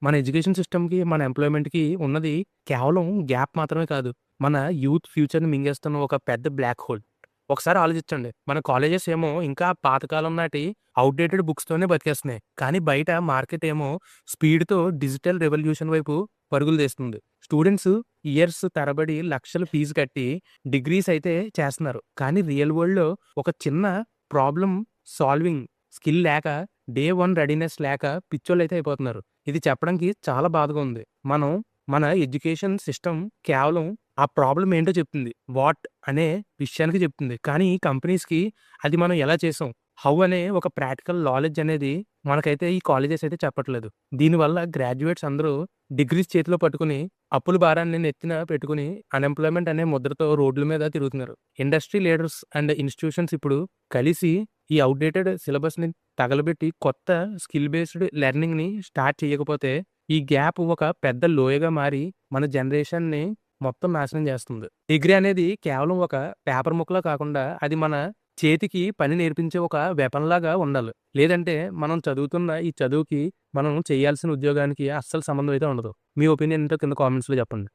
మన ఎడ్యుకేషన్ సిస్టమ్‌కి, మన ఎంప్లాయ్‌మెంట్‌కి ఉన్నది కేవలం గ్యాప్ మాత్రమే కాదు. మన యూత్ ఫ్యూచర్‌ని మింగేస్తున్న ఒక పెద్ద బ్లాక్ హోల్. ఒకసారి ఆలోచించండి. మన కాలేజెస్ ఏమో ఇంకా పాతకాలం నాటి ఔట్‌డేటెడ్ బుక్స్‌తోనే బతికేస్తున్నాయి. కానీ బయట మార్కెట్ ఏమో స్పీడ్‌తో డిజిటల్ రెవల్యూషన్ వైపు పరుగులు తీస్తుంది. స్టూడెంట్స్ ఇయర్స్ తరబడి లక్షలు ఫీజు కట్టి డిగ్రీస్ అయితే చేస్తున్నారు. కానీ రియల్ వరల్డ్‌లో ఒక చిన్న ప్రాబ్లమ్ సాల్వింగ్ స్కిల్ లేక, డే 1 రెడీనెస్ లేక పిచ్చోళ్ళైతే అయిపోతున్నారు. ఇది చెప్పడానికి చాలా బాధగా ఉంది. మన ఎడ్యుకేషన్ సిస్టమ్ కేవలం ఆ ప్రాబ్లమ్ ఏంటో చెప్తుంది. వాట్ అనే విషయానికి చెప్తుంది. కానీ కంపెనీస్‌కి అది మనం ఎలా చేసాం, హౌ అనే ఒక ప్రాక్టికల్ నాలెడ్జ్ అనేది మనకైతే ఈ కాలేజెస్ అయితే చెప్పట్లేదు. దీనివల్ల గ్రాడ్యుయేట్స్ అందరూ డిగ్రీస్ చేతిలో పట్టుకొని, అప్పుల భారాన్ని నెత్తిన పెట్టుకొని, అన్‌ఎంప్లాయ్‌మెంట్ అనే ముద్రతో రోడ్ల మీద తిరుగుతున్నారు. ఇండస్ట్రీ లీడర్స్ అండ్ ఇన్‌స్టిట్యూషన్స్ ఇప్పుడు కలిసి ఈ ఔట్‌డేటెడ్ సిలబస్‌ని తగలబెట్టి కొత్త స్కిల్ బేస్డ్ లెర్నింగ్‌ని స్టార్ట్ చేయకపోతే, ఈ గ్యాప్ ఒక పెద్ద లోయగా మారి మన జనరేషన్‌ని మొత్తం నాశనం చేస్తుంది. డిగ్రీ అనేది కేవలం ఒక పేపర్ ముక్కలా కాకుండా అది మన చేతికి పని నేర్పించే ఒక వెపన్‌లాగా ఉండాలి. లేదంటే మనం చదువుతున్న ఈ చదువుకి, మనం చేయాల్సిన ఉద్యోగానికి అస్సలు సంబంధం అయితే ఉండదు. మీ ఒపీనియన్ ఏంటో కింద కామెంట్స్‌లో చెప్పండి.